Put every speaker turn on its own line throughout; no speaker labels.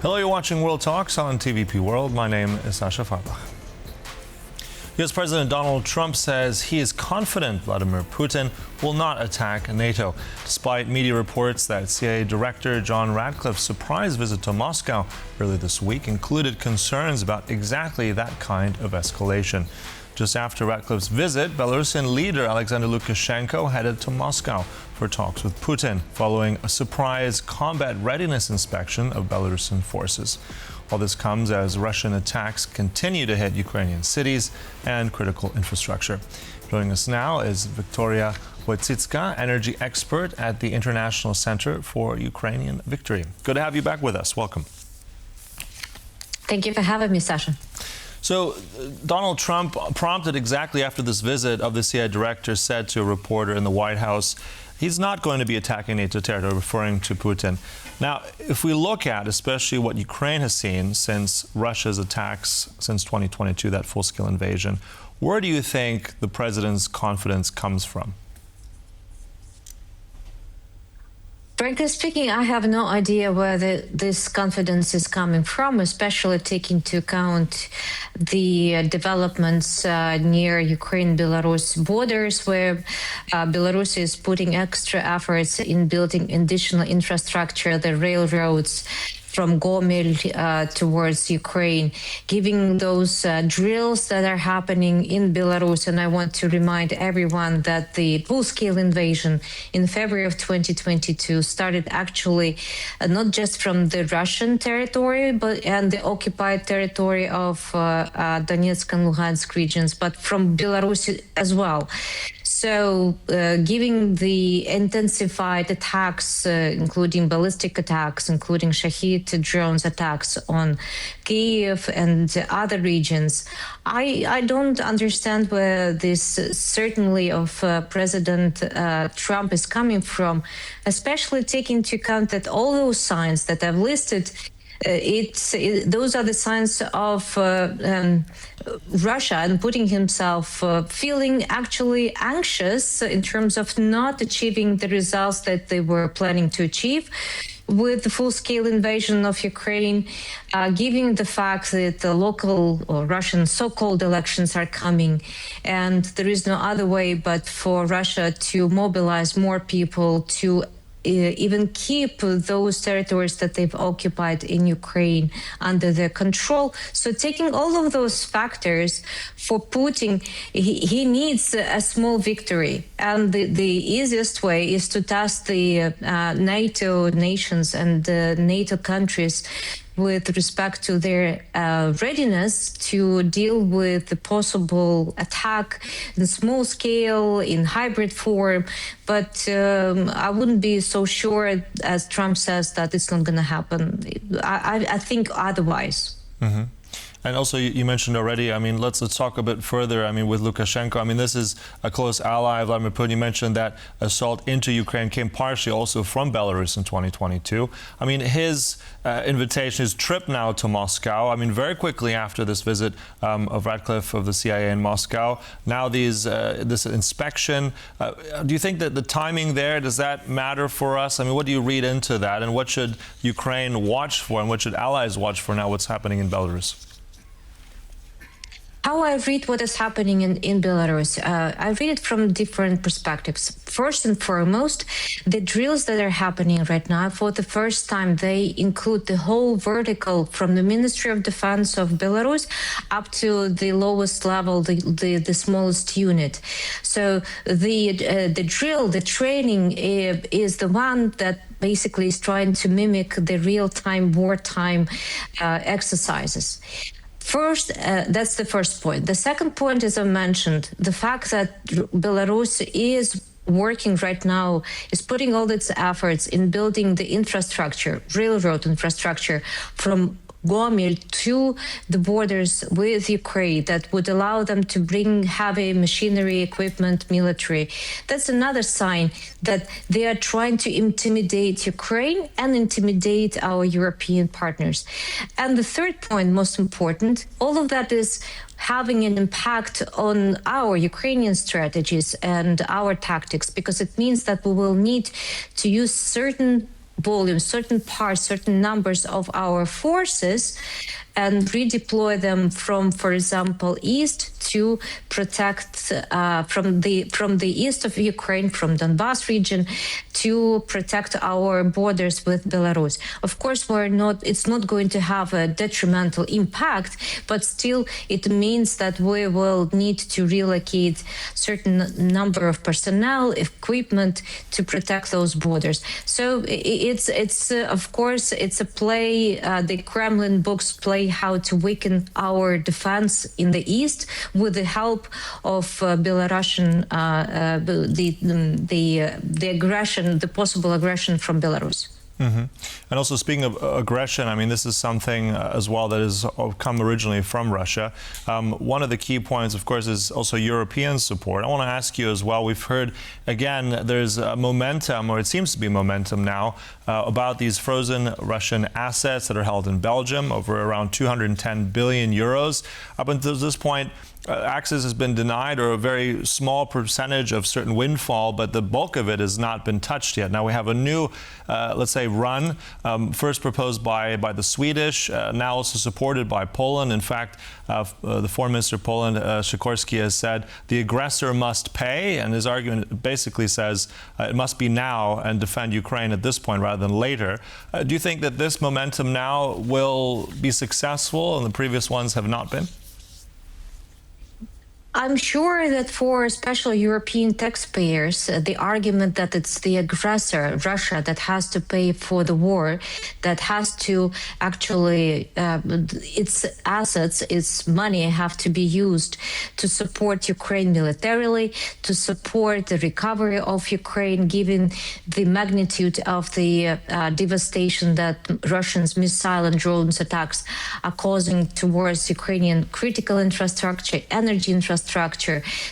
Hello, you're watching World Talks on TVP World. My name is Sasha Farbach. U.S. President Donald Trump says he is confident Vladimir Putin will not attack NATO, despite media reports that CIA Director John Ratcliffe's surprise visit to Moscow early this week included concerns about exactly that kind of escalation. Just after Ratcliffe's visit, Belarusian leader Alexander Lukashenko headed to Moscow for talks with Putin, following a surprise combat readiness inspection of Belarusian forces. All this comes as Russian attacks continue to hit Ukrainian cities and critical infrastructure. Joining us now is Victoria Voytsitska, energy expert at the International Center for Ukrainian Victory. Good to have you back with us. Welcome.
Thank you for having me, Sasha.
So, Donald Trump, prompted exactly after this visit of the CIA director, said to a reporter in the White House he's not going to be attacking NATO territory, referring to Putin. Now, if we look at especially what Ukraine has seen since Russia's attacks since 2022, that full-scale invasion, where do you think the president's confidence comes from?
Frankly speaking, I have no idea where this confidence is coming from, especially taking into account the developments near Ukraine-Belarus borders, where Belarus is putting extra efforts in building additional infrastructure, the railroads from Gomel towards Ukraine, giving those drills that are happening in Belarus. And I want to remind everyone that the full-scale invasion in February of 2022 started actually not just from the Russian territory and the occupied territory of Donetsk and Luhansk regions, but from Belarus as well. So, giving the intensified attacks, including ballistic attacks, including Shahid drones attacks on Kyiv and other regions, I don't understand where this certainly of President Trump is coming from, especially taking into account that all those signs that I've listed, those are the signs of Russia and Putin himself feeling actually anxious in terms of not achieving the results that they were planning to achieve with the full-scale invasion of Ukraine, given the fact that the local or Russian so-called elections are coming, and there is no other way but for Russia to mobilize more people to even keep those territories that they've occupied in Ukraine under their control. So taking all of those factors, for Putin, he needs a small victory. And the easiest way is to task the NATO nations and the NATO countries with respect to their readiness to deal with the possible attack in small scale, in hybrid form. But I wouldn't be so sure, as Trump says, that it's not going to happen. I think otherwise.
Mm-hmm. And also, you mentioned already, I mean, let's talk a bit further, I mean, with Lukashenko. I mean, this is a close ally of Vladimir Putin. You mentioned that assault into Ukraine came partially also from Belarus in 2022. I mean, his invitation, his trip now to Moscow, I mean, very quickly after this visit of Ratcliffe of the CIA in Moscow, now this inspection, do you think that the timing there, does that matter for us? I mean, what do you read into that? And what should Ukraine watch for, and what should allies watch for now, what's happening in Belarus?
How I read what is happening in Belarus, I read it from different perspectives. First and foremost, the drills that are happening right now, for the first time, they include the whole vertical from the Ministry of Defense of Belarus up to the lowest level, the smallest unit. So the drill, the training is the one that basically is trying to mimic the real-time wartime exercises. First, that's the first point. The second point, as I mentioned, the fact that Belarus is working right now, is putting all its efforts in building the infrastructure, railroad infrastructure from Gomel to the borders with Ukraine that would allow them to bring heavy machinery, equipment, military. That's another sign that they are trying to intimidate Ukraine and intimidate our European partners. And the third point, most important, all of that is having an impact on our Ukrainian strategies and our tactics, because it means that we will need to use certain volume, certain parts, certain numbers of our forces and redeploy them from, for example, east to protect from the east of Ukraine, from Donbas region, to protect our borders with Belarus. Of course, it's not going to have a detrimental impact, but still it means that we will need to relocate certain number of personnel, equipment to protect those borders. So it's of course, it's a play, the Kremlin books play how to weaken our defense in the east with the help of Belarusian, the aggression, the possible aggression from Belarus.
Mm-hmm. And also, speaking of aggression, I mean, this is something as well that has come originally from Russia. One of the key points, of course, is also European support. I want to ask you as well, we've heard, again, there's momentum, or it seems to be momentum now, about these frozen Russian assets that are held in Belgium, over around 210 billion euros. Up until this point, access has been denied, or a very small percentage of certain windfall, but the bulk of it has not been touched yet. Now we have a new, let's say, run, first proposed by the Swedish, now also supported by Poland. In fact, the Foreign Minister of Poland, Sikorski, has said the aggressor must pay, and his argument basically says it must be now and defend Ukraine at this point rather than later. Do you think that this momentum now will be successful and the previous ones have not been?
I'm sure that for especially European taxpayers, the argument that it's the aggressor, Russia, that has to pay for the war, that has to actually, its assets, its money have to be used to support Ukraine militarily, to support the recovery of Ukraine, given the magnitude of the devastation that Russians' missile and drones attacks are causing towards Ukrainian critical infrastructure, energy infrastructure,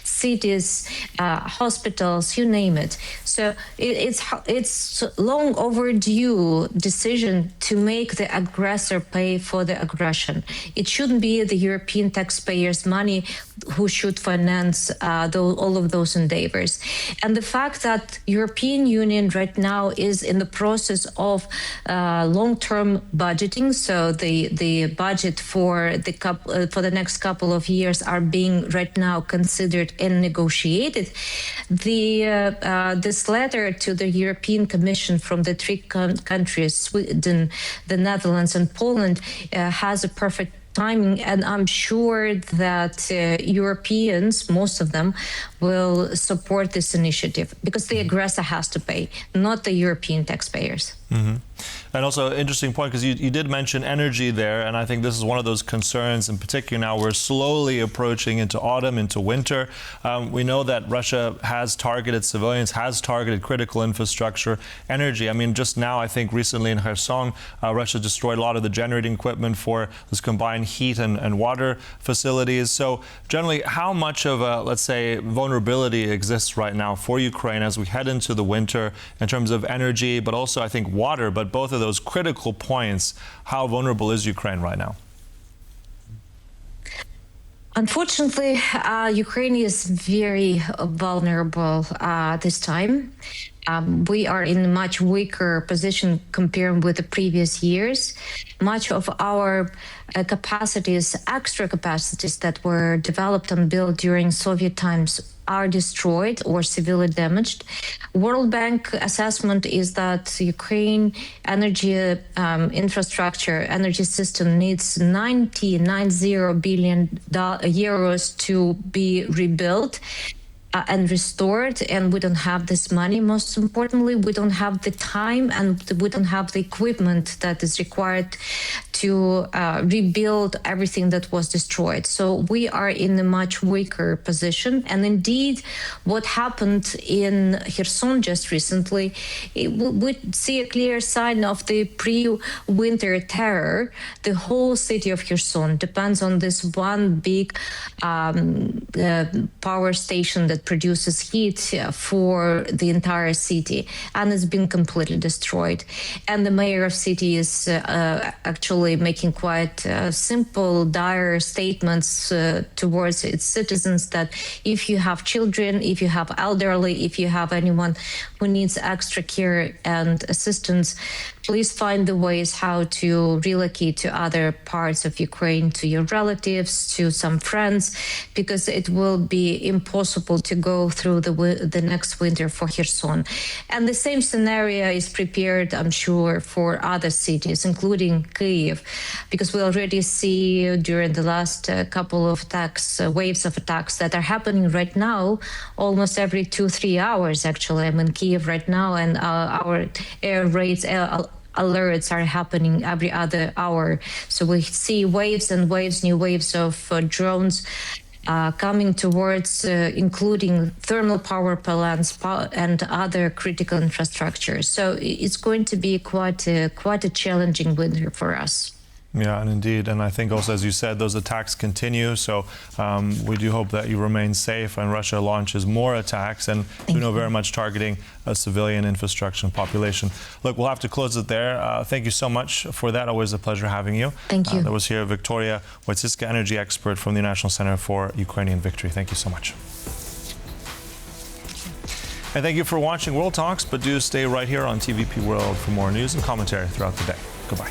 cities, hospitals, you name it. So it's long overdue decision to make the aggressor pay for the aggression. It shouldn't be the European taxpayers' money who should finance all of those endeavors. And the fact that European Union right now is in the process of long-term budgeting, so the budget for the next couple of years are being right now considered and negotiated. This letter to the European Commission from the three countries, Sweden, the Netherlands, and Poland, has a perfect timing, and I'm sure that Europeans, most of them, will support this initiative because the aggressor has to pay, not the European taxpayers.
Mm-hmm. And also, interesting point, because you did mention energy there, and I think this is one of those concerns. In particular, now we're slowly approaching into autumn, into winter. We know that Russia has targeted civilians, has targeted critical infrastructure, energy. I mean, just now, I think recently in Kherson, Russia destroyed a lot of the generating equipment for this combined heat and water facilities. So generally, how much of a, let's say, vulnerability exists right now for Ukraine as we head into the winter in terms of energy, but also, I think, water, but both of those critical points, how vulnerable is Ukraine right now?
Unfortunately, Ukraine is very vulnerable this time. We are in a much weaker position compared with the previous years. Much of our capacities, extra capacities that were developed and built during Soviet times are destroyed or severely damaged. World Bank assessment is that Ukraine energy infrastructure, energy system needs 90 billion euros to be rebuilt and restored, and we don't have this money. Most importantly, we don't have the time and we don't have the equipment that is required to rebuild everything that was destroyed. So we are in a much weaker position. And indeed, what happened in Kherson just recently, we see a clear sign of the pre-winter terror. The whole city of Kherson depends on this one big power station that that produces heat for the entire city, and it's been completely destroyed. And the mayor of city is actually making quite simple, dire statements towards its citizens that if you have children, if you have elderly, if you have anyone who needs extra care and assistance, please find the ways how to relocate to other parts of Ukraine, to your relatives, to some friends, because it will be impossible to go through the next winter for Kherson. And the same scenario is prepared, I'm sure, for other cities, including Kyiv, because we already see during the last couple of attacks, waves of attacks that are happening right now, almost every 2-3 hours, actually. I'm in Kyiv right now, and our air raids, alerts are happening every other hour. So we see waves and waves, new waves of drones coming towards, including thermal power plants and other critical infrastructures. So it's going to be quite a challenging winter for us.
Yeah, and indeed. And I think also, as you said, those attacks continue. So we do hope that you remain safe and Russia launches more attacks, and we know very much targeting a civilian infrastructure and population. Look, we'll have to close it there. Thank you so much for that. Always a pleasure having you.
Thank you.
That was here Victoria, Voytsitska, energy expert from the National Center for Ukrainian Victory. Thank you so much. And thank you for watching World Talks, but do stay right here on TVP World for more news and commentary throughout the day. Goodbye.